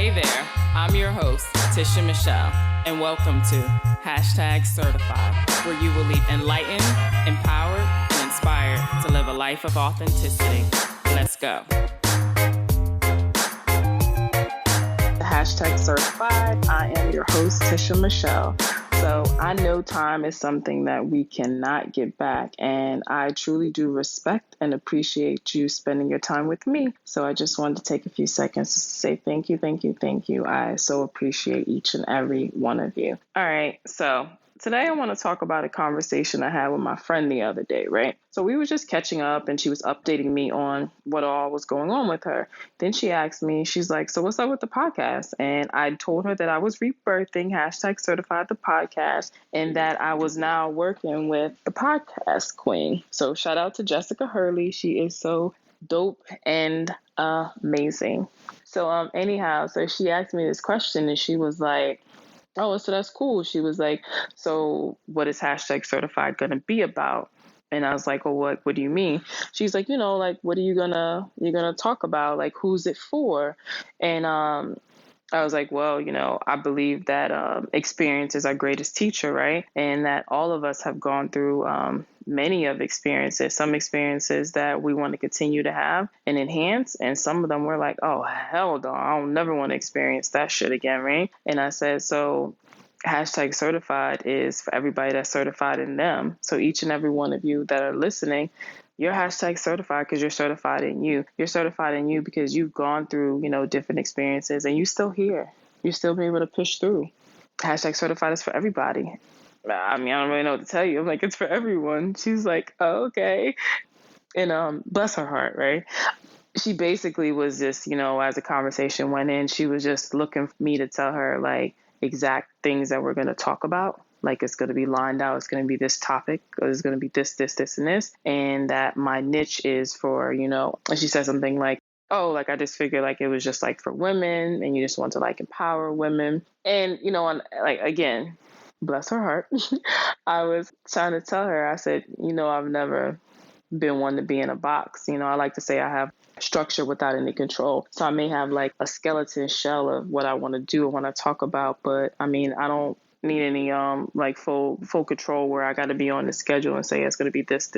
Hey there, I'm your host, Tisha Michelle, and welcome to #Certified, where you will leave enlightened, empowered, and inspired to live a life of authenticity. Let's go. #Certified. I am your host, Tisha Michelle. So I know time is something that we cannot get back, and I truly do respect and appreciate you spending your time with me. So I just wanted to take a few seconds to say thank you, thank you, thank you. I so appreciate each and every one of you. All right, so today I want to talk about a conversation I had with my friend the other day, right? So we were just catching up and she was updating me on what all was going on with her. Then she asked me, she's like, so what's up with the podcast? And I told her that I was rebirthing #Certified the podcast and that I was now working with the podcast queen. So shout out to Jessica Hurley. She is so dope and amazing. So anyhow, so she asked me this question and she was like, oh, so that's cool. She was like, so what is #Certified going to be about? And I was like, well, what do you mean? She's like, like, what are you're gonna talk about? Like, who's it for? And I was like, well, I believe that experience is our greatest teacher, right? And that all of us have gone through many of experiences, some experiences that we want to continue to have and enhance. And some of them we're like, oh, hell no, I don't never want to experience that shit again, right? And I said, so #Certified is for everybody that's certified in them. So each and every one of you that are listening, you're #Certified because you're certified in you. You're certified in you because you've gone through, different experiences and you're still here. You're still be able to push through. #Certified is for everybody. I mean, I don't really know what to tell you. I'm like, it's for everyone. She's like, oh, okay. And bless her heart, right? She basically was just, as the conversation went in, she was just looking for me to tell her like exact things that we're going to talk about. Like it's going to be lined out. It's going to be this topic. Or it's going to be this, and this. And that my niche is for, and she said something like, oh, like I just figured like it was just like for women and you just want to like empower women. And, again, bless her heart. I was trying to tell her, I said, I've never been one to be in a box. I like to say I have structure without any control. So I may have like a skeleton shell of what I want to do or want to talk about, but I mean, I don't need any like full control where I got to be on the schedule and say it's going to be this,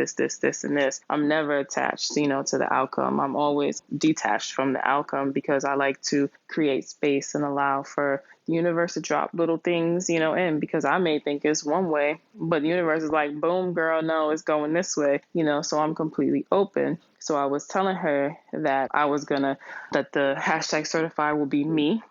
and this. I'm never attached, to the outcome. I'm always detached from the outcome because I like to create space and allow for the universe to drop little things, in because I may think it's one way, but the universe is like, boom, girl, no, it's going this way, so I'm completely open. So I was telling her that that the #Certified will be me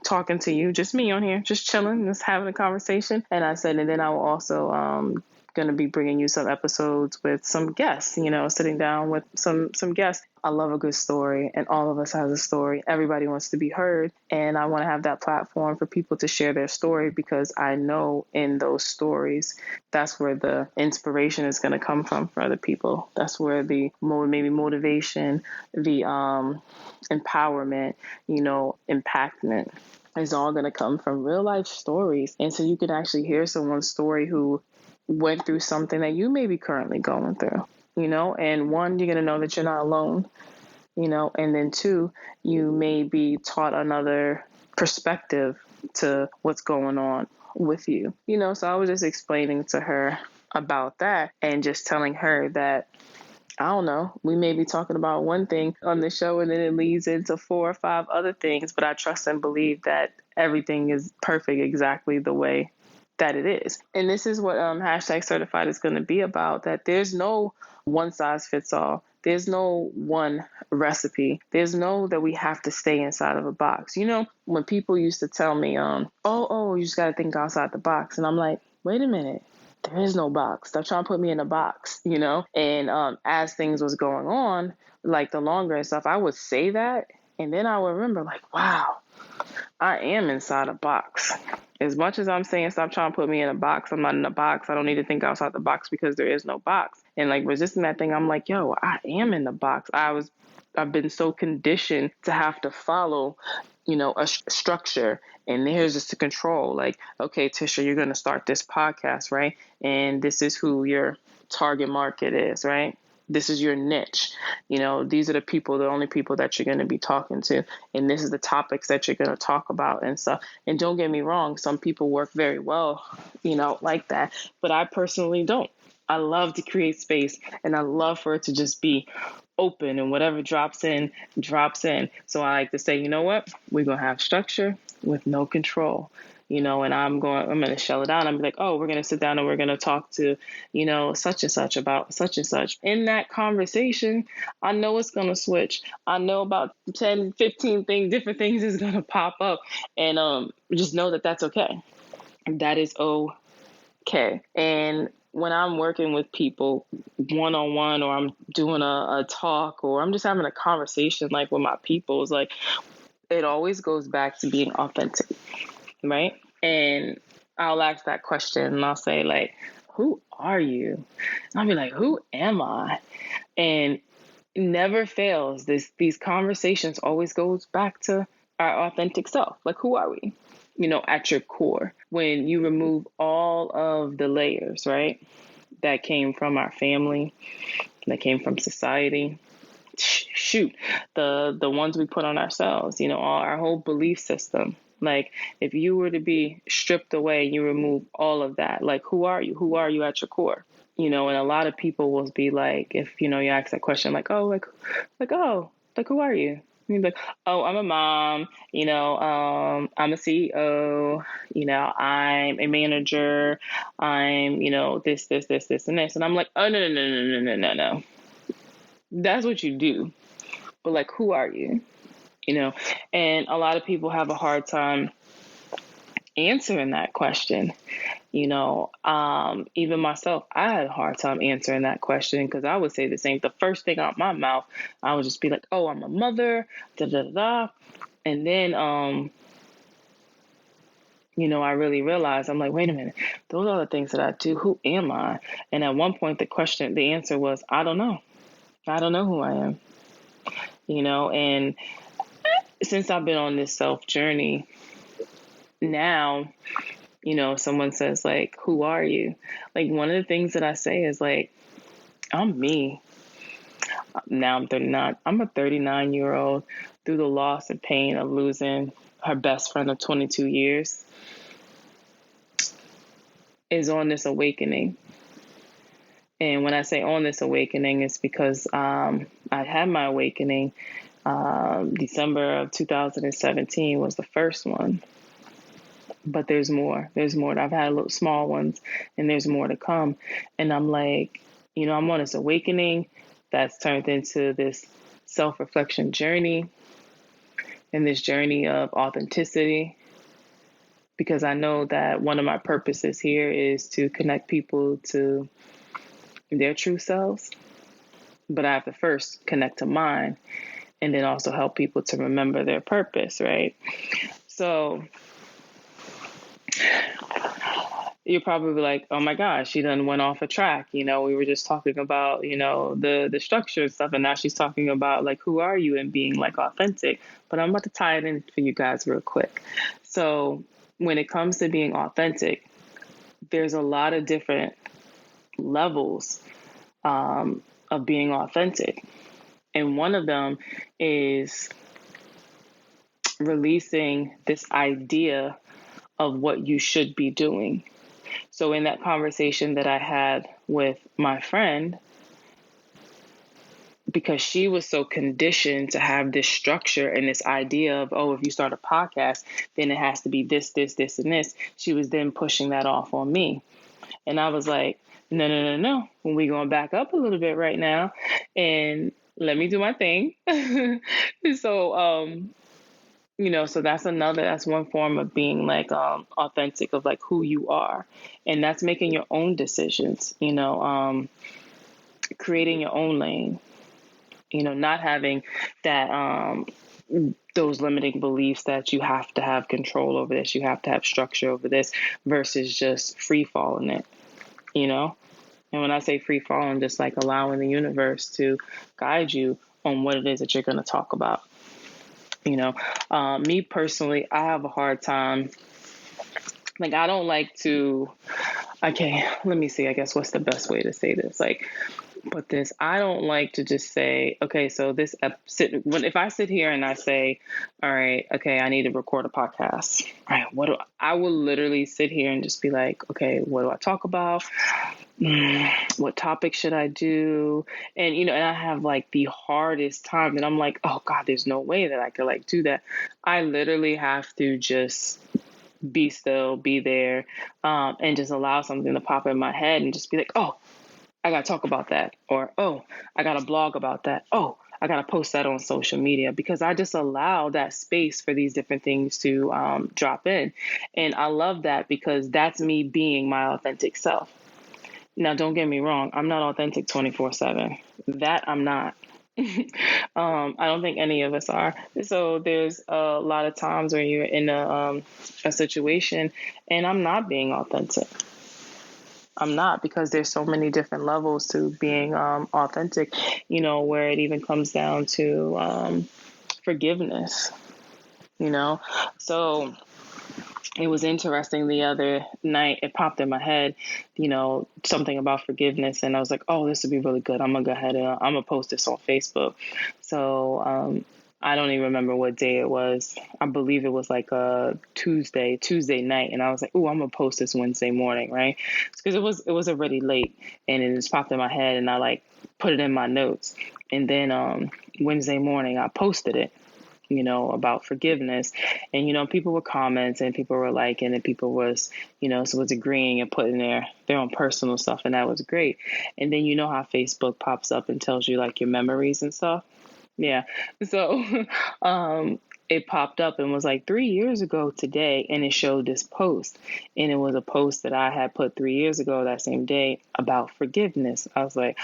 talking to you, just me on here, just chilling, just having a conversation. And I said, and then I will also going to be bringing you some episodes with some guests, sitting down with some guests. I love a good story and all of us has a story. Everybody wants to be heard. And I want to have that platform for people to share their story because I know in those stories, that's where the inspiration is going to come from for other people. That's where the maybe motivation, the empowerment, impactment is all going to come from real life stories. And so you can actually hear someone's story who went through something that you may be currently going through, and one, you're going to know that you're not alone, and then two, you may be taught another perspective to what's going on with you, so I was just explaining to her about that and just telling her that, I don't know, we may be talking about one thing on the show and then it leads into 4 or 5 other things, but I trust and believe that everything is perfect exactly the way that it is. And this is what #Certified is going to be about, that there's no one size fits all. There's no one recipe. There's no that we have to stay inside of a box. When people used to tell me, you just got to think outside the box. And I'm like, wait a minute. There is no box. Stop trying to put me in a box, And as things was going on, like the longer and stuff, I would say that. And then I would remember like, wow, I am inside a box. As much as I'm saying, stop trying to put me in a box, I'm not in a box. I don't need to think outside the box because there is no box. And like resisting that thing, I'm like, yo, I am in the box. I've been so conditioned to have to follow, a structure. And here's just the control. Like, okay, Tisha, you're going to start this podcast, right? And this is who your target market is, right? This is your niche. These are the only people that you're going to be talking to. And this is the topics that you're going to talk about and stuff. And don't get me wrong, some people work very well, like that. But I personally don't. I love to create space, and I love for it to just be open, and whatever drops in, drops in. So I like to say, you know what? We're going to have structure with no control. And I'm going to shell it out. I'm like, oh, we're going to sit down and we're going to talk to, such and such about such and such. In that conversation, I know it's going to switch. I know about 10, 15 different things is going to pop up, and just know that that's okay. That is okay. And when I'm working with people one-on-one, or I'm doing a talk, or I'm just having a conversation like with my people, it's like, it always goes back to being authentic. Right? And I'll ask that question and I'll say, like, who are you? And I'll be like, who am I? And it never fails. These conversations always goes back to our authentic self. Like, who are we? At your core, when you remove all of the layers, right? That came from our family, that came from society. Shoot, the ones we put on ourselves, our whole belief system. Like, if you were to be stripped away, you remove all of that. Like, who are you? Who are you at your core? And a lot of people will be like, if, you ask that question, like, oh, who are you? And you're like, oh, I'm a mom, I'm a CEO, I'm a manager, I'm, this, and this. And I'm like, oh, no. That's what you do. But like, who are you? And a lot of people have a hard time answering that question. Even myself, I had a hard time answering that question, because I would say the same. The first thing out my mouth, I would just be like, oh, I'm a mother, da da da. And then, I really realized, I'm like, wait a minute, those are the things that I do. Who am I? And at one point, the answer was, I don't know. I don't know who I am. And since I've been on this self journey, now, someone says, like, who are you? Like, one of the things that I say is, like, I'm me. Now I'm 39. I'm a 39-year-old through the loss and pain of losing her best friend of 22 years, is on this awakening. And when I say on this awakening, it's because I had my awakening. December of 2017 was the first one. But there's more. I've had little small ones, and there's more to come. And I'm like, I'm on this awakening that's turned into this self-reflection journey, and this journey of authenticity, because I know that one of my purposes here is to connect people to their true selves. But I have to first connect to mine, and then also help people to remember their purpose, right? So you're probably like, oh my gosh, she done went off a track. We were just talking about, the structure and stuff. And now she's talking about, like, who are you, and being, like, authentic. But I'm about to tie it in for you guys real quick. So when it comes to being authentic, there's a lot of different levels of being authentic. And one of them is releasing this idea of what you should be doing. So in that conversation that I had with my friend, because she was so conditioned to have this structure and this idea of, oh, if you start a podcast, then it has to be this, and this. She was then pushing that off on me. And I was like, no. When we going back up a little bit right now, and let me do my thing. So, so that's one form of being, like, authentic, of, like, who you are. And that's making your own decisions, creating your own lane, not having that, those limiting beliefs that you have to have control over this, you have to have structure over this, versus just free falling it, And when I say free falling, just, like, allowing the universe to guide you on what it is that you're going to talk about. Me personally, I have a hard time. Like, I don't like to Okay, let me see. I guess what's the best way to say this? Like, put this. I don't like to just say, okay, so this if I sit here and I say, all right, okay, I need to record a podcast. All right, I will literally sit here and just be like, okay, what do I talk about? What topic should I do? And and I have like the hardest time, and I'm like, oh God, there's no way that I could like do that. I literally have to just be still, be there, and just allow something to pop in my head and just be like, oh, I got to talk about that. Or, oh, I got to blog about that. Oh, I got to post that on social media, because I just allow that space for these different things to drop in. And I love that, because that's me being my authentic self. Now, don't get me wrong. I'm not authentic 24/7. That I'm not. I don't think any of us are. So there's a lot of times where you're in a situation and I'm not being authentic. I'm not, because there's so many different levels to being authentic, where it even comes down to forgiveness, you know. So it was interesting the other night, it popped in my head, something about forgiveness. And I was like, oh, this would be really good. I'm going to go ahead and I'm going to post this on Facebook. So I don't even remember what day it was. I believe it was like a Tuesday night. And I was like, oh, I'm going to post this Wednesday morning, right? Because it was already late, and it just popped in my head, and I like put it in my notes. And then Wednesday morning, I posted it, about forgiveness. And, people were comments, and people were liking, and people was, so was agreeing and putting their own personal stuff. And that was great. And then, how Facebook pops up and tells you like your memories and stuff. Yeah. So it popped up and was like 3 years ago today. And it showed this post. And it was a post that I had put 3 years ago that same day about forgiveness. I was like,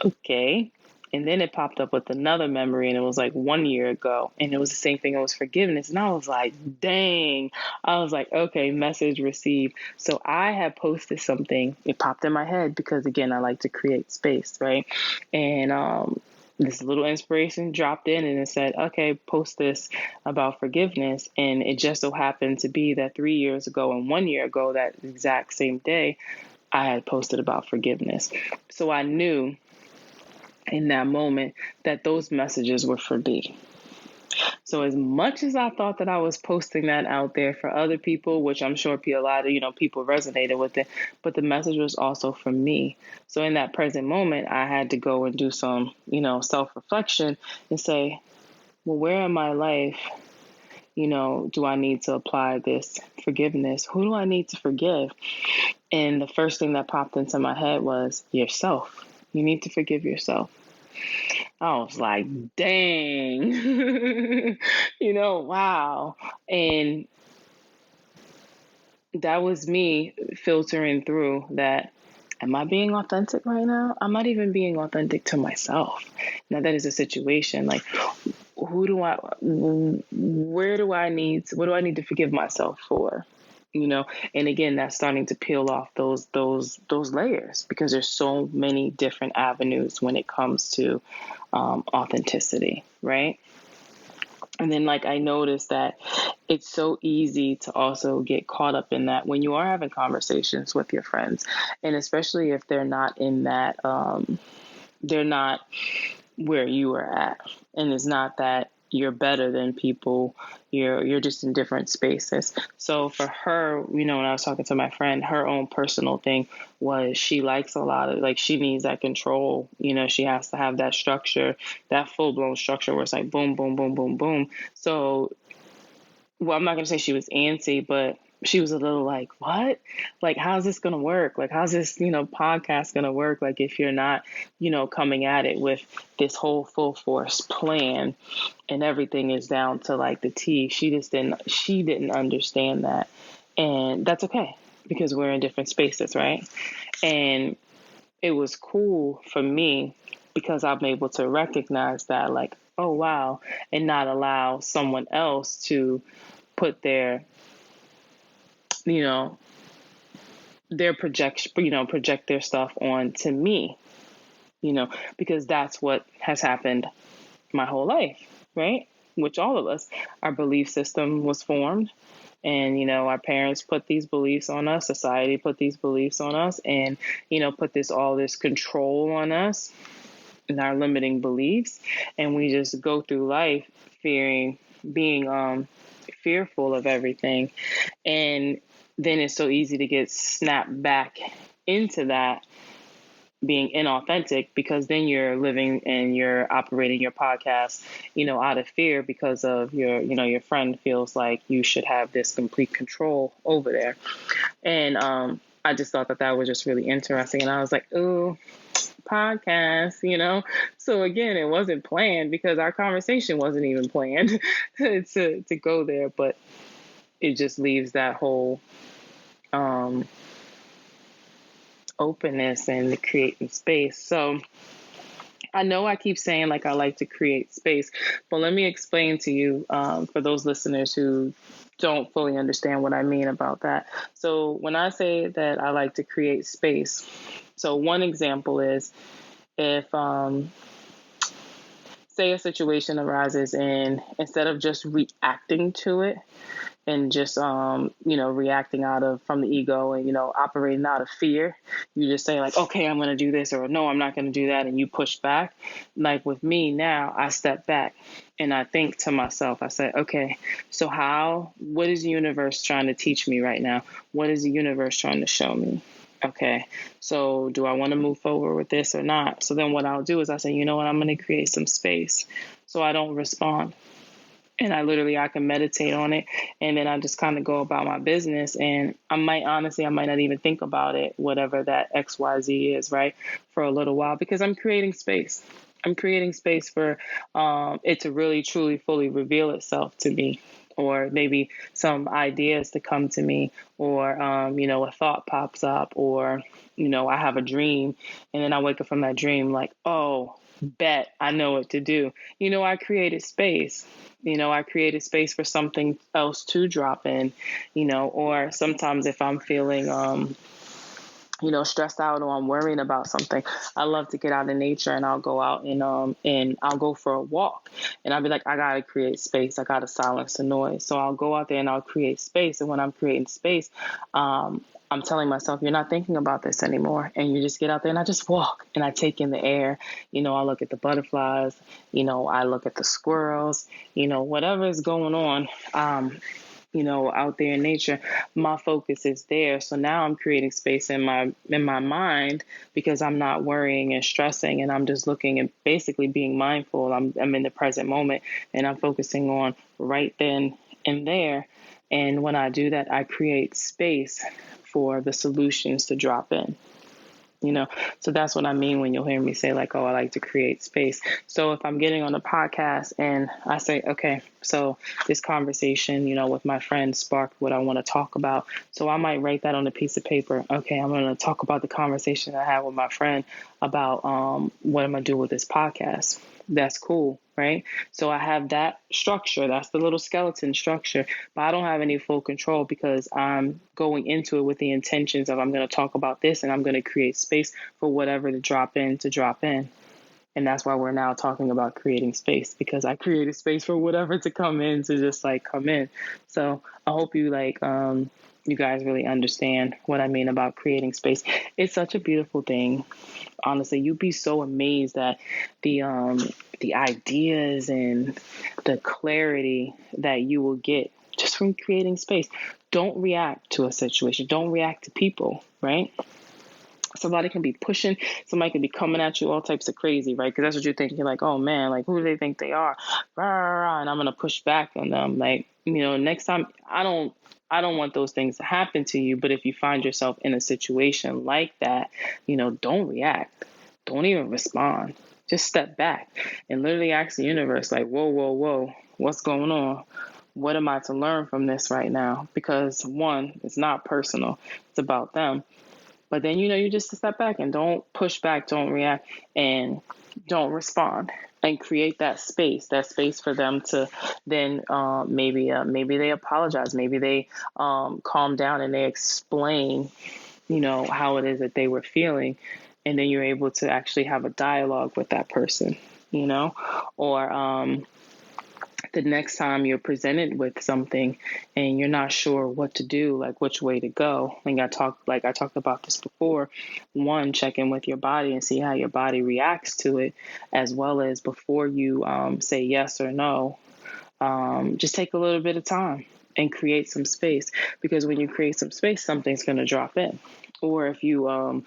okay. And then it popped up with another memory, and it was like 1 year ago. And it was the same thing. It was forgiveness. And I was like, dang. I was like, okay, message received. So I had posted something. It popped in my head because, again, I like to create space, right? And this little inspiration dropped in, and it said, okay, post this about forgiveness. And it just so happened to be that 3 years ago and 1 year ago, that exact same day, I had posted about forgiveness. So I knew in that moment that those messages were for me. So as much as I thought that I was posting that out there for other people, which I'm sure a lot of, people resonated with it, but the message was also for me. So in that present moment, I had to go and do some, self-reflection and say, well, where in my life, do I need to apply this forgiveness? Who do I need to forgive? And the first thing that popped into my head was yourself. You need to forgive yourself. I was like, dang, wow. And that was me filtering through that. Am I being authentic right now? I'm not even being authentic to myself. Now that is a situation. Like, what do I need to forgive myself for? And again, that's starting to peel off those layers, because there's so many different avenues when it comes to authenticity, right? And then, like, I noticed that it's so easy to also get caught up in that when you are having conversations with your friends, and especially if they're not in that, they're not where you are at. And it's not that you're better than people, you're just in different spaces. So for her, when I was talking to my friend, her own personal thing was she likes a lot of, like, she needs that control. She has to have that structure, that full-blown structure where it's like boom, boom, boom, boom, boom. So, well, I'm not going to say she was antsy, but she was a little like, what? Like, how's this going to work? Like, how's this, podcast going to work? Like, if you're not, coming at it with this whole full force plan, and everything is down to like the T. She didn't understand that. And that's okay, because we're in different spaces, right? And it was cool for me because I'm able to recognize that, like, oh, wow, and not allow someone else to put their project their stuff on to me, because that's what has happened my whole life, right? Which all of us, our belief system was formed, And, our parents put these beliefs on us, society put these beliefs on us, and, put all this control on us and our limiting beliefs. And we just go through life being fearful of everything. And then it's so easy to get snapped back into that being inauthentic, because then you're living and you're operating your podcast, out of fear because of your friend feels like you should have this complete control over there. And I just thought that was just really interesting. And I was like, ooh, podcast. So again, it wasn't planned because our conversation wasn't even planned to go there, but it just leaves that whole openness and creating space. So I know I keep saying like I like to create space, but let me explain to you for those listeners who don't fully understand what I mean about that. So when I say that I like to create space, so one example is if say a situation arises and instead of just reacting to it and just reacting from the ego and operating out of fear, you just say like, okay, I'm going to do this, or no, I'm not going to do that, and you push back. Like with me now, I step back and I think to myself, I say, okay, so what is the universe trying to teach me right now? What is the universe trying to show me? Okay, so do I want to move forward with this or not? So then what I'll do is I say, you know what, I'm going to create some space so I don't respond. And I can meditate on it. And then I just kind of go about my business. And I might not even think about it, whatever that XYZ is, right, for a little while, because I'm creating space. I'm creating space for it to really, truly, fully reveal itself to me, or maybe some ideas to come to me, or, a thought pops up, or, I have a dream and then I wake up from that dream like, oh, bet I know what to do. I created space. I created space for something else to drop in, or sometimes if I'm feeling, stressed out or I'm worrying about something, I love to get out in nature, and I'll go out and I'll go for a walk, and I'll be like, I got to create space. I got to silence the noise. So I'll go out there and I'll create space. And when I'm creating space, I'm telling myself, you're not thinking about this anymore. And you just get out there and I just walk and I take in the air. I look at the butterflies, I look at the squirrels, whatever is going on, out there in nature, my focus is there. So now I'm creating space in my mind, because I'm not worrying and stressing, and I'm just looking and basically being mindful. I'm in the present moment, and I'm focusing on right then and there. And when I do that, I create space for the solutions to drop in. So that's what I mean when you'll hear me say like, oh, I like to create space. So if I'm getting on a podcast and I say, okay, so this conversation, with my friend sparked what I want to talk about. So I might write that on a piece of paper. Okay, I'm going to talk about the conversation I had with my friend about what I'm going to do with this podcast. That's cool, right? So I have that structure. That's the little skeleton structure, but I don't have any full control, because I'm going into it with the intentions of I'm going to talk about this and I'm going to create space for whatever to drop in. And that's why we're now talking about creating space, because I created space for whatever to come in to just like come in. So I hope you you guys really understand what I mean about creating space. It's such a beautiful thing. Honestly, you'd be so amazed at the ideas and the clarity that you will get just from creating space. Don't react to a situation. Don't react to people, right? Somebody can be pushing, somebody can be coming at you all types of crazy, right? Because that's what you're thinking. You're like, oh man, like who do they think they are? Rah, rah, rah, and I'm gonna push back on them. Like, next time, I don't want those things to happen to you. But if you find yourself in a situation like that, don't react. Don't even respond. Just step back and literally ask the universe, like, whoa, whoa, whoa, what's going on? What am I to learn from this right now? Because one, it's not personal. It's about them. But then, you just step back and don't push back, don't react, and don't respond, and create that space for them to then maybe they apologize. Maybe they calm down and they explain, how it is that they were feeling. And then you're able to actually have a dialogue with that person, or the next time you're presented with something and you're not sure what to do, like which way to go. And I talked about this before. One, check in with your body and see how your body reacts to it, as well as before you say yes or no. Just take a little bit of time and create some space, because when you create some space, something's going to drop in. Or if you,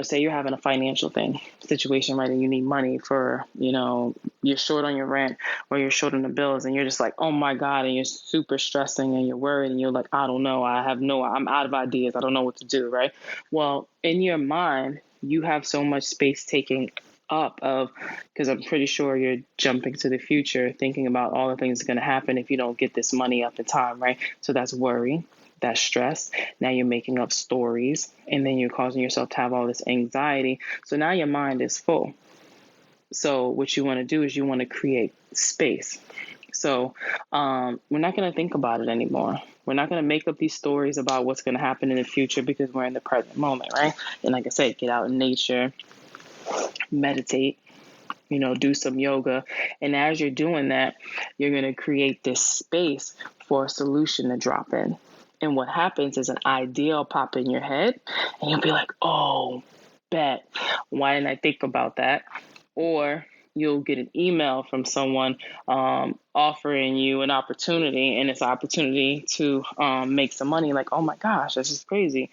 say you're having a financial situation, right, and you need money for, you're short on your rent or you're short on the bills, and you're just like, oh my God, and you're super stressing and you're worried and you're like, I don't know, I'm out of ideas. I don't know what to do, right? Well, in your mind, you have so much space taking up of, because I'm pretty sure you're jumping to the future, thinking about all the things that are going to happen if you don't get this money up in time, right? So that's worry. That's stress. Now you're making up stories, and then you're causing yourself to have all this anxiety. So now your mind is full. So what you want to do is you want to create space. So we're not going to think about it anymore. We're not going to make up these stories about what's going to happen in the future, because we're in the present moment, right? And like I said, get out in nature, meditate, do some yoga. And as you're doing that, you're going to create this space for a solution to drop in. And what happens is an idea will pop in your head and you'll be like, oh, bet. Why didn't I think about that? Or you'll get an email from someone offering you an opportunity, and it's an opportunity to make some money. Like, oh my gosh, this is crazy,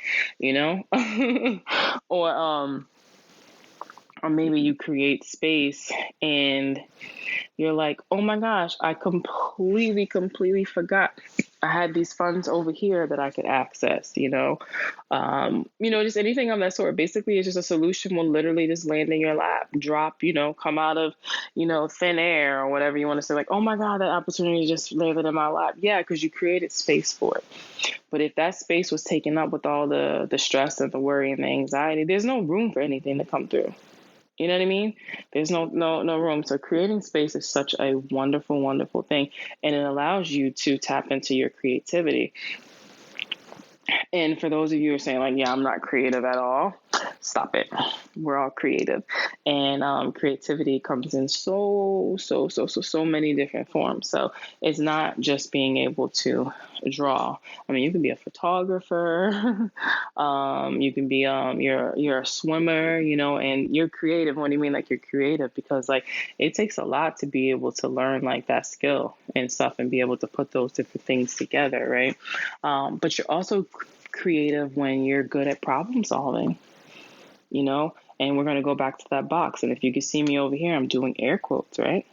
or maybe you create space and you're like, oh my gosh, I completely forgot I had these funds over here that I could access, just anything of that sort. Basically, it's just a solution will literally just land in your lap, drop, come out of, thin air or whatever you want to say. Like, oh my God, that opportunity just landed in my lap. Yeah, because you created space for it. But if that space was taken up with all the stress and the worry and the anxiety, there's no room for anything to come through. You know what I mean? There's no room. So creating space is such a wonderful, wonderful thing. And it allows you to tap into your creativity. And for those of you who are saying like, yeah, I'm not creative at all, stop it. We're all creative. And creativity comes in so many different forms. So it's not just being able to draw. I mean, you can be a photographer. You can be, you're a swimmer, and you're creative. What do you mean like you're creative? Because like it takes a lot to be able to learn like that skill and stuff and be able to put those different things together, right? But you're also creative when you're good at problem solving, and we're going to go back to that box. And if you can see me over here, I'm doing air quotes, right?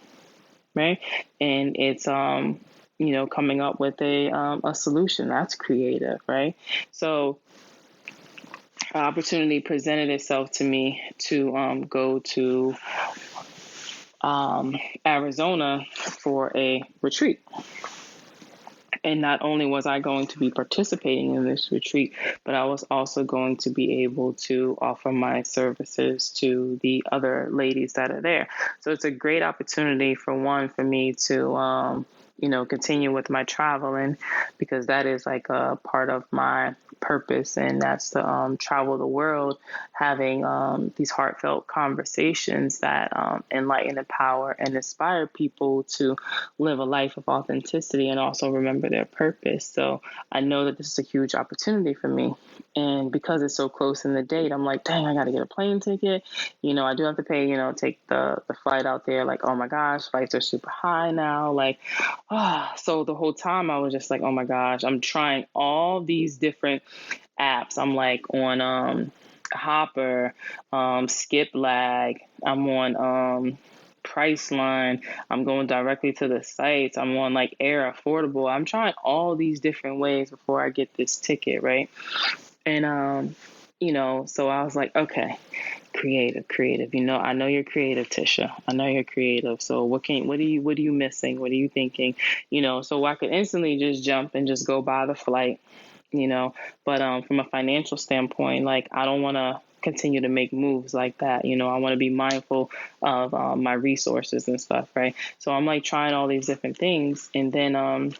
And it's, coming up with a solution that's creative, right? So an opportunity presented itself to me to go to Arizona for a retreat. And not only was I going to be participating in this retreat, but I was also going to be able to offer my services to the other ladies that are there. So it's a great opportunity for me to, continue with my traveling, because that is like a part of my purpose, and that's to travel the world, having these heartfelt conversations that enlighten, empower, and inspire people to live a life of authenticity and also remember their purpose. So I know that this is a huge opportunity for me, and because it's so close in the date, I'm like, dang, I got to get a plane ticket. I do have to pay, take the flight out there. Like, oh my gosh, flights are super high now. Like, so the whole time I was just like, oh my gosh, I'm trying all these different apps. I'm like on Hopper, Skip Lag. I'm on Priceline. I'm going directly to the sites. I'm on like Air Affordable. I'm trying all these different ways before I get this ticket, right? And so I was like, okay, creative. I know you're creative, Tisha. I know you're creative. So what are you missing? What are you thinking? So I could instantly just jump and just go buy the flight, but from a financial standpoint, like I don't want to continue to make moves like that. I want to be mindful of my resources and stuff, right? So I'm like trying all these different things, and then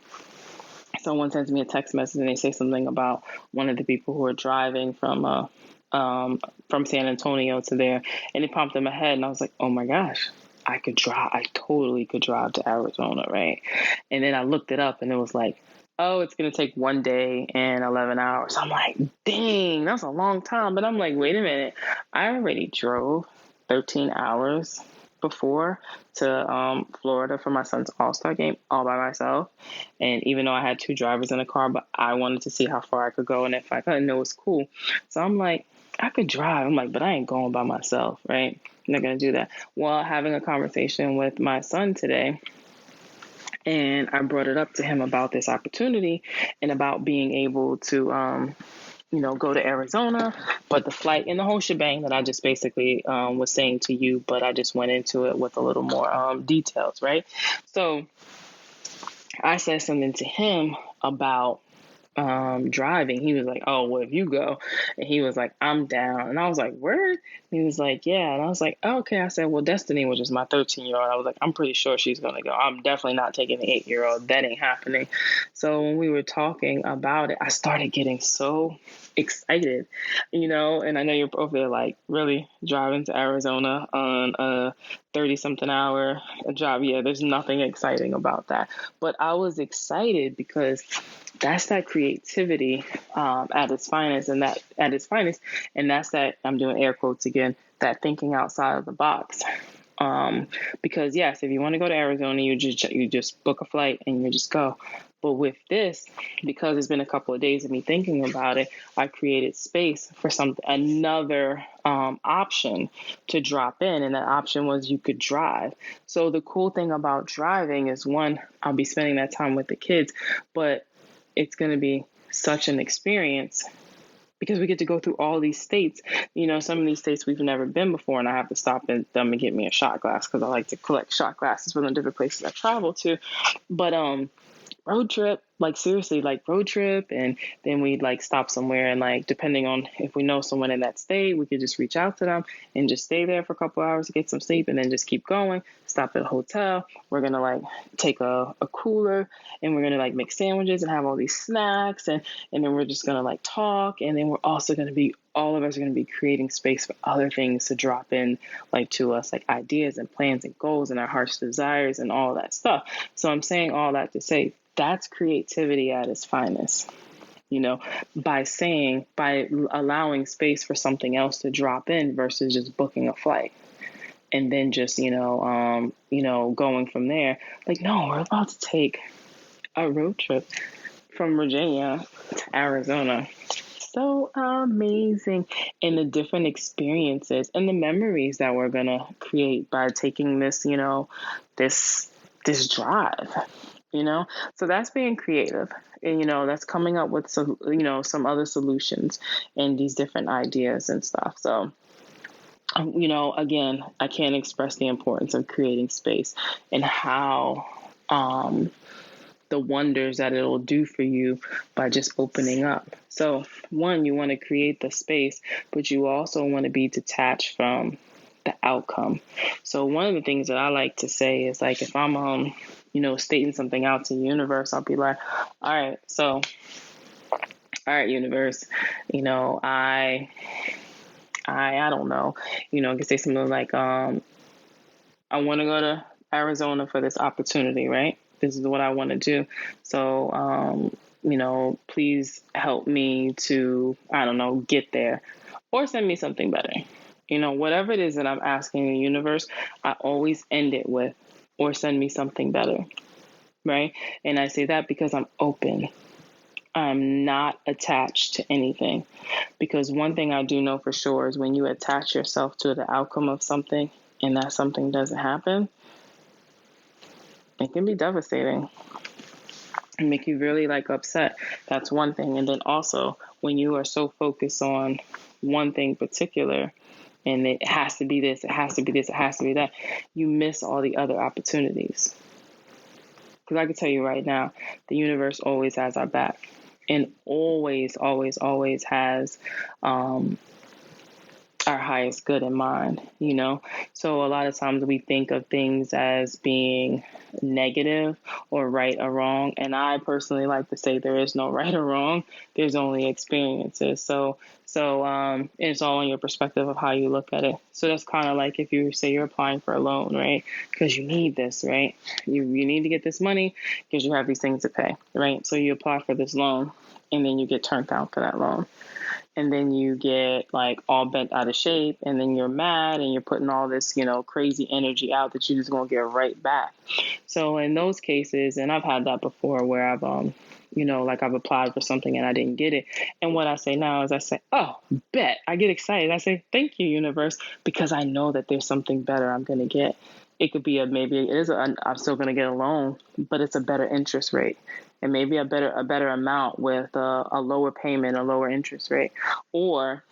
someone sends me a text message and they say something about one of the people who are driving from San Antonio to there, and it popped in my head, and I was like, oh my gosh, I could drive. I totally could drive to Arizona, right? And then I looked it up, and it was like, oh, it's going to take 1 day and 11 hours. I'm like, dang, that's a long time. But I'm like, wait a minute. I already drove 13 hours before to Florida for my son's All-Star game all by myself. And even though I had two drivers in the car, but I wanted to see how far I could go. And if I couldn't, it was cool. So I'm like, I could drive. I'm like, but I ain't going by myself, right? I'm not going to do that. Well, having a conversation with my son today, and I brought it up to him about this opportunity and about being able to, go to Arizona, but the flight and the whole shebang that I just basically was saying to you, but I just went into it with a little more details, right? So I said something to him about driving. He was like, oh, well, if you go, and he was like, I'm down. And I was like, word? And he was like, yeah. And I was like, oh, okay. I said, well, Destiny, which is my 13-year-old, I was like, I'm pretty sure she's going to go. I'm definitely not taking the 8-year-old. That ain't happening. So when we were talking about it, I started getting so excited, and I know you're both there like, really, driving to Arizona on a 30-something hour job? Yeah, there's nothing exciting about that. But I was excited because that's that creativity at its finest, and that's that, I'm doing air quotes again, that thinking outside of the box. Because yes, if you want to go to Arizona, you just book a flight and you just go. But with this, because it's been a couple of days of me thinking about it, I created space for another option to drop in. And that option was you could drive. So the cool thing about driving is, one, I'll be spending that time with the kids, but it's going to be such an experience because we get to go through all these states. Some of these states we've never been before, and I have to stop in them and get me a shot glass because I like to collect shot glasses from the different places I travel to. But road trip, like seriously, like road trip, and then we'd like stop somewhere, and like depending on if we know someone in that state, we could just reach out to them and just stay there for a couple hours to get some sleep, and then just keep going, stop at a hotel. We're gonna like take a cooler, and we're gonna like make sandwiches and have all these snacks, and then we're just gonna like talk, and then we're also gonna be, all of us are going to be creating space for other things to drop in, like to us, like ideas and plans and goals and our heart's desires and all that stuff. So I'm saying all that to say that's creativity at its finest, by allowing space for something else to drop in versus just booking a flight and then just, going from there. Like, no, we're about to take a road trip from Virginia to Arizona. So amazing. And the different experiences and the memories that we're going to create by taking this, this drive, so that's being creative, and, that's coming up with some, some other solutions and these different ideas and stuff. So, again, I can't express the importance of creating space and how, the wonders that it'll do for you by just opening up. So one, you want to create the space, but you also want to be detached from the outcome. So one of the things that I like to say is, like, if I'm, stating something out to the universe, I'll be like, all right, universe, I don't know, I can say something like, I want to go to Arizona for this opportunity, right? This is what I want to do. So, please help me to, I don't know, get there, or send me something better. Whatever it is that I'm asking the universe, I always end it with, or send me something better, right? And I say that because I'm open. I'm not attached to anything. Because one thing I do know for sure is when you attach yourself to the outcome of something and that something doesn't happen, it can be devastating and make you really upset. That's one thing. And then also when you are so focused on one thing particular, and it has to be this, it has to be this, it has to be that, you miss all the other opportunities. Because I can tell you right now, the universe always has our back, and always, always, always has our highest good in mind, you know? So a lot of times we think of things as being negative or right or wrong. And I personally like to say there is no right or wrong. There's only experiences. So it's all in your perspective of how you look at it. So that's kind of like if you say you're applying for a loan, right? Because you need this, right? You need to get this money because you have these things to pay, right? So you apply for this loan and then you get turned down for that loan. And then you get like all bent out of shape, and then you're mad and you're putting all this, crazy energy out that you're just going to get right back. So in those cases, and I've had that before where like I've applied for something and I didn't get it. And what I say now is I say, oh, bet. I get excited. I say, thank you, universe, because I know that there's something better I'm going to get. It could be I'm still going to get a loan, but it's a better interest rate. And maybe a better amount with a lower payment, a lower interest rate. Or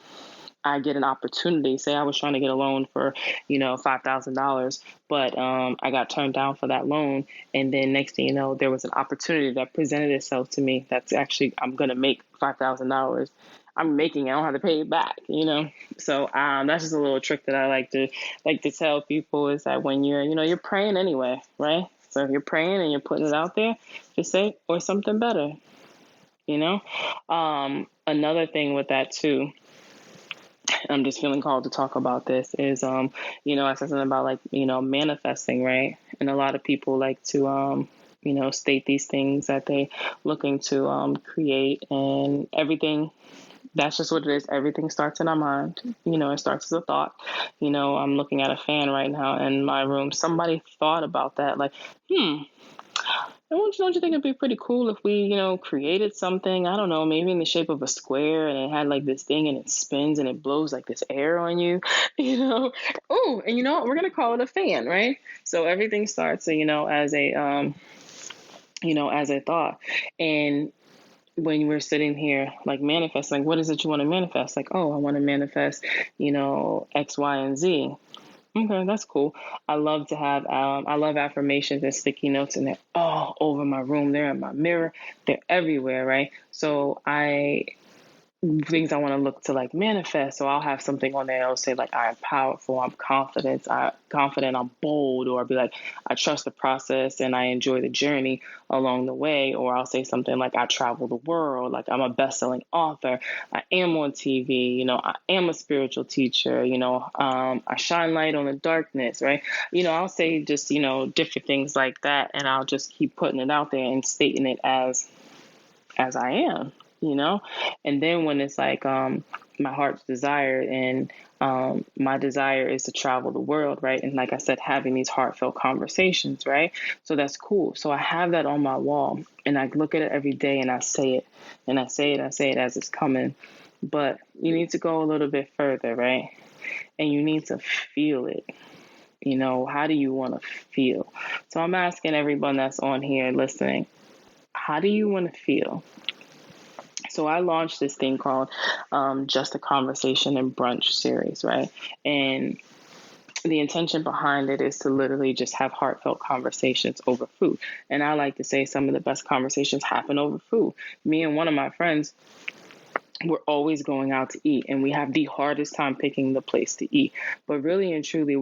I get an opportunity. Say I was trying to get a loan for, $5,000, but I got turned down for that loan. And then next thing you know, there was an opportunity that presented itself to me. That's actually, I'm going to make $5,000. I'm making it. I don't have to pay it back, So that's just a little trick that I like to tell people is that when you're praying anyway, right? So if you're praying and you're putting it out there, just say, or something better, Another thing with that too, I'm just feeling called to talk about this is, I said something about like, manifesting, right? And a lot of people like to, state these things that they looking to create, and everything. That's just what it is. Everything starts in our mind. It starts as a thought. I'm looking at a fan right now in my room. Somebody thought about that. Like, don't you think it'd be pretty cool if we, created something, I don't know, maybe in the shape of a square, and it had like this thing and it spins and it blows like this air on you, Oh, and what? We're going to call it a fan, right? So everything starts, as a thought. And when we're sitting here like manifesting, like, what is it you want to manifest? Like, oh, I want to manifest, X, Y, and Z. Okay, that's cool. I love affirmations and sticky notes, and they're all over my room. They're in my mirror. They're everywhere, right? So things I want to look to like manifest. So I'll have something on there that'll say like, I'm powerful, I'm confident, I'm bold, or I'll be like, I trust the process and I enjoy the journey along the way. Or I'll say something like, I travel the world, like I'm a best-selling author, I am on TV, I am a spiritual teacher, I shine light on the darkness, right? I'll say just, different things like that, and I'll just keep putting it out there and stating it as I am. And then when it's like my heart's desire, and my desire is to travel the world, right? And like I said, having these heartfelt conversations, right? So that's cool. So I have that on my wall, and I look at it every day, and I say it, and I say it as it's coming. But you need to go a little bit further, right? And you need to feel it. How do you want to feel? So I'm asking everyone that's on here listening, how do you want to feel? So I launched this thing called Just a Conversation and Brunch series, right? And the intention behind it is to literally just have heartfelt conversations over food. And I like to say some of the best conversations happen over food. Me and one of my friends, we're always going out to eat, and we have the hardest time picking the place to eat. But really and truly,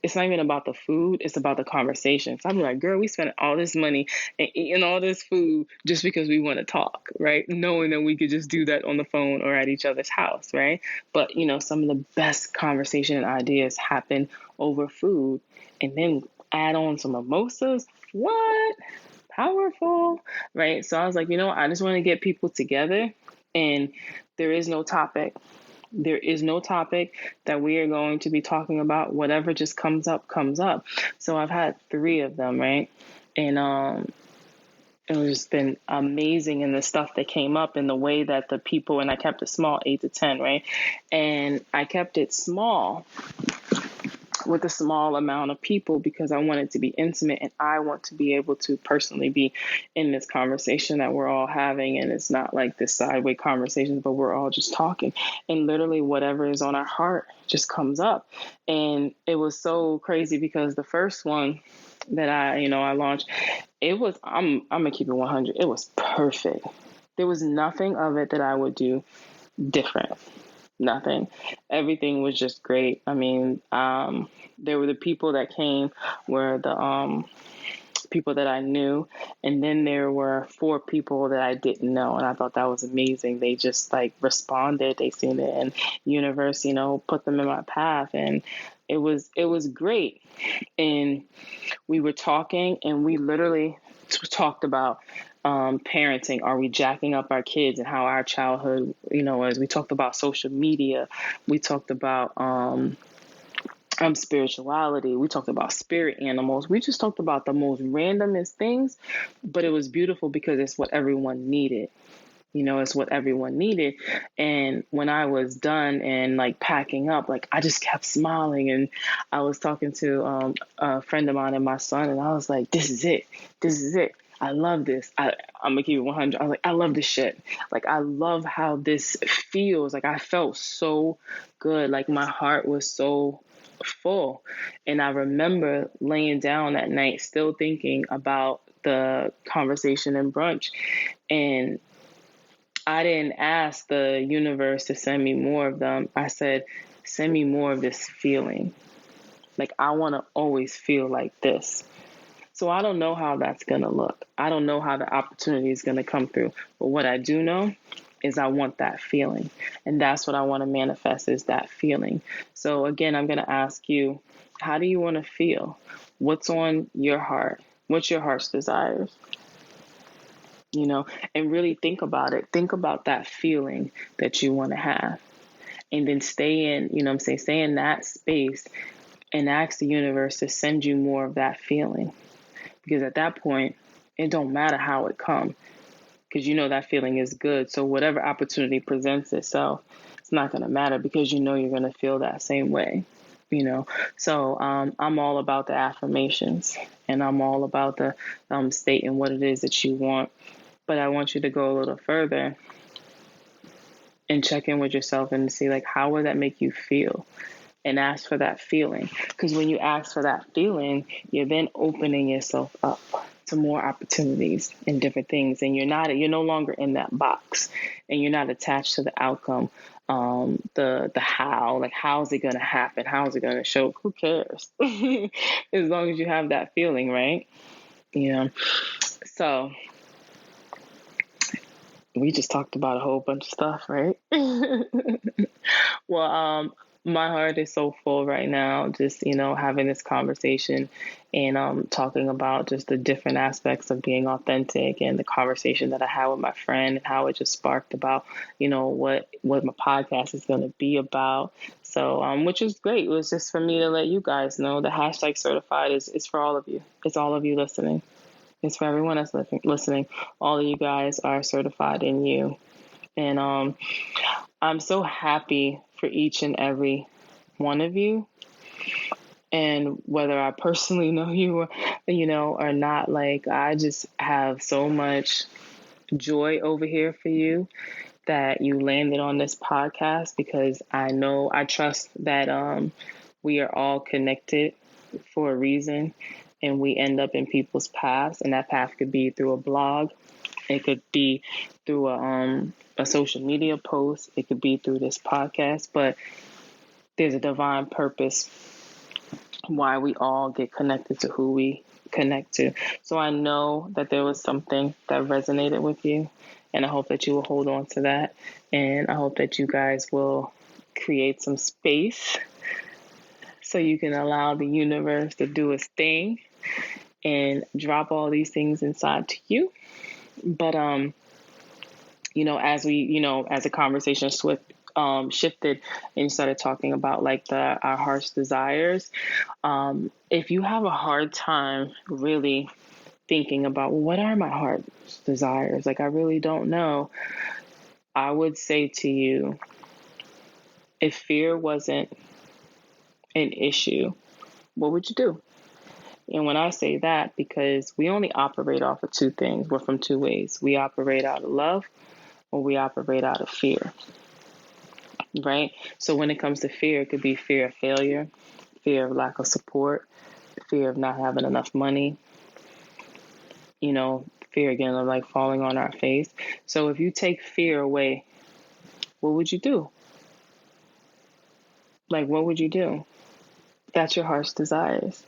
it's not even about the food, it's about the conversations. I'm like, girl, we spent all this money and eating all this food just because we want to talk, right? Knowing that we could just do that on the phone or at each other's house, right? But, some of the best conversation and ideas happen over food. And then add on some mimosas. What? Powerful, right? So I was like, I just want to get people together, and there is no topic. There is no topic that we are going to be talking about. Whatever just comes up, comes up. So I've had 3 of them, right? And it was just been amazing in the stuff that came up, and the way that the people, and I kept it small, 8 to 10, right? And I kept it small with a small amount of people because I want it to be intimate, and I want to be able to personally be in this conversation that we're all having. And it's not like this sideway conversation, but we're all just talking, and literally whatever is on our heart just comes up. And it was so crazy because the first one that I launched, it was, I'm gonna keep it 100. It was perfect. There was nothing of it that I would do different. Nothing. Everything was just great. I mean, there were the people that came were the people that I knew, and then there were 4 people that I didn't know, and I thought that was amazing. They just like responded. They seen it, and universe, put them in my path, and it was great. And we were talking, and we literally talked about parenting. Are we jacking up our kids and how our childhood, was? We talked about social media. We talked about spirituality. We talked about spirit animals. We just talked about the most randomest things, but it was beautiful because it's what everyone needed. It's what everyone needed. And when I was done and like packing up, like I just kept smiling. And I was talking to a friend of mine and my son, and I was like, this is it. This is it. I love this. I'm gonna keep it 100. I was like, I love this shit. Like, I love how this feels. Like, I felt so good. Like, my heart was so full. And I remember laying down that night, still thinking about the conversation in brunch. And I didn't ask the universe to send me more of them. I said, send me more of this feeling. Like, I want to always feel like this. So I don't know how that's going to look. I don't know how the opportunity is going to come through. But what I do know is I want that feeling. And that's what I want to manifest, is that feeling. So again, I'm going to ask you, how do you want to feel? What's on your heart? What's your heart's desires? And really think about it. Think about that feeling that you want to have. And then stay in, stay in that space and ask the universe to send you more of that feeling. Because at that point, it don't matter how it comes, because that feeling is good. So whatever opportunity presents itself, it's not going to matter, because you're going to feel that same way. So I'm all about the affirmations, and I'm all about the stating what it is that you want. But I want you to go a little further and check in with yourself and see, like, how would that make you feel? And ask for that feeling. Because when you ask for that feeling, you're then opening yourself up to more opportunities and different things. And you're no longer in that box, and you're not attached to the outcome. The how, like, how's it going to happen? How's it going to show? Who cares? As long as you have that feeling, right? So we just talked about a whole bunch of stuff, right? Well, my heart is so full right now, just, having this conversation and talking about just the different aspects of being authentic, and the conversation that I had with my friend, and how it just sparked about, what my podcast is going to be about. So, which is great. It was just for me to let you guys know the hashtag certified is for all of you. It's all of you listening. It's for everyone that's listening. All of you guys are certified in you. And I'm so happy for each and every one of you. And whether I personally know you, or not, like, I just have so much joy over here for you that you landed on this podcast, because I trust that we are all connected for a reason, and we end up in people's paths. And that path could be through a blog. It could be through a social media post. It could be through this podcast. But there's a divine purpose why we all get connected to who we connect to. So I know that there was something that resonated with you, and I hope that you will hold on to that. And I hope that you guys will create some space so you can allow the universe to do its thing and drop all these things inside to you. But as we, as the conversation shifted and started talking about, like, our heart's desires, if you have a hard time really thinking about, well, what are my heart's desires? Like, I really don't know. I would say to you, if fear wasn't an issue, what would you do? And when I say that, because we only operate off of 2 things. We're from 2 ways. We operate out of love, or we operate out of fear, right? So when it comes to fear, it could be fear of failure, fear of lack of support, fear of not having enough money, fear again of, like, falling on our face. So if you take fear away, what would you do? Like, what would you do? That's your heart's desires.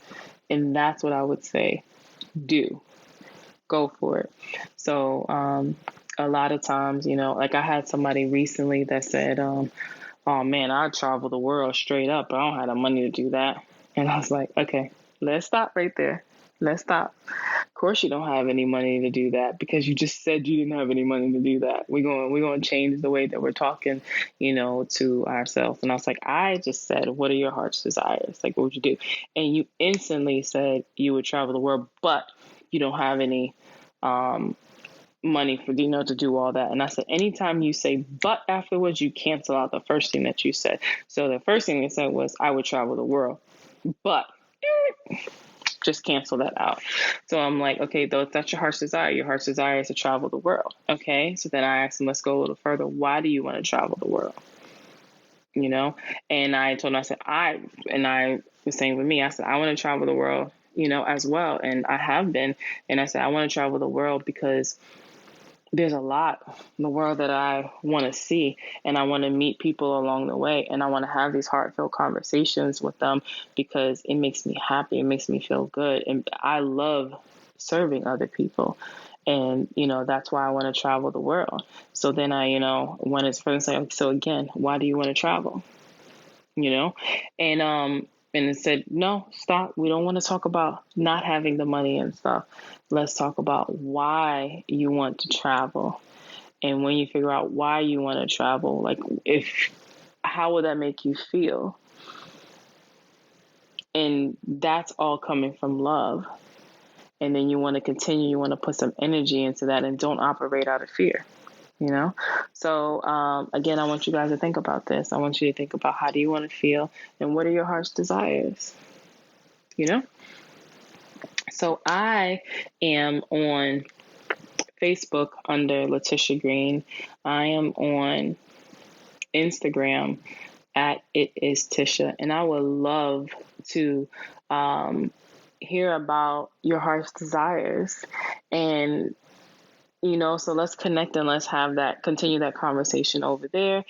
And that's what I would say, do. Go for it. So a lot of times, like I had somebody recently that said, oh man, I'd travel the world straight up, but I don't have the money to do that. And I was like, okay, let's stop right there. Let's stop. Of course you don't have any money to do that because you just said you didn't have any money to do that. We're going to change the way that we're talking, to ourselves. And I was like, I just said, what are your heart's desires? Like, what would you do? And you instantly said you would travel the world, but you don't have any money for, to do all that. And I said, anytime you say but afterwards, you cancel out the first thing that you said. So the first thing you said was, I would travel the world, but just cancel that out. So I'm like, okay, though, if that's your heart's desire, your heart's desire is to travel the world. Okay. So then I asked him, let's go a little further. Why do you want to travel the world? And I told him, I said, I was saying with me, I said, I want to travel the world, as well. And I have been. And I said, I want to travel the world because there's a lot in the world that I want to see, and I want to meet people along the way, and I want to have these heartfelt conversations with them because it makes me happy. It makes me feel good. And I love serving other people. And, that's why I want to travel the world. So then I, when it's first like, so again, why do you want to travel? And it said, no, stop. We don't want to talk about not having the money and stuff. Let's talk about why you want to travel. And when you figure out why you want to travel, like how will that make you feel? And that's all coming from love. And then you want to continue, you want to put some energy into that and don't operate out of fear. So again, I want you guys to think about this. I want you to think about how do you want to feel and what are your heart's desires? So I am on Facebook under Tisha Green. I am on Instagram at It Is Tisha, and I would love to hear about your heart's desires. And so let's connect and let's continue that conversation over there.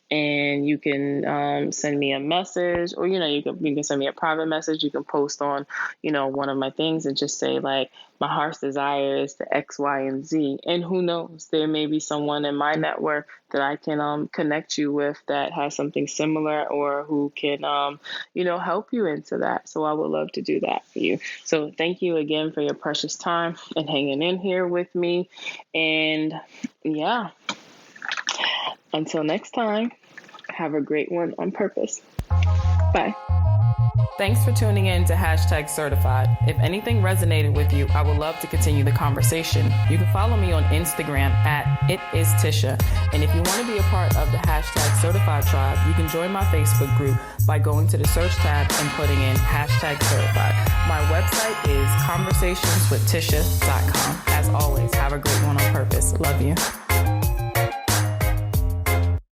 And you can send me a message, or, you can send me a private message. You can post on, one of my things and just say like, my heart's desire is the X, Y, and Z. And who knows, there may be someone in my network that I can connect you with that has something similar, or who can, help you into that. So I would love to do that for you. So thank you again for your precious time and hanging in here with me. And yeah, until next time, have a great one on purpose. Bye. Thanks for tuning in to #certified. If anything resonated with you, I would love to continue the conversation. You can follow me on Instagram at @itistisha. And if you want to be a part of the #certified tribe, you can join my Facebook group by going to the search tab and putting in #certified. My website is conversationswithtisha.com. As always, have a great one on purpose. Love you.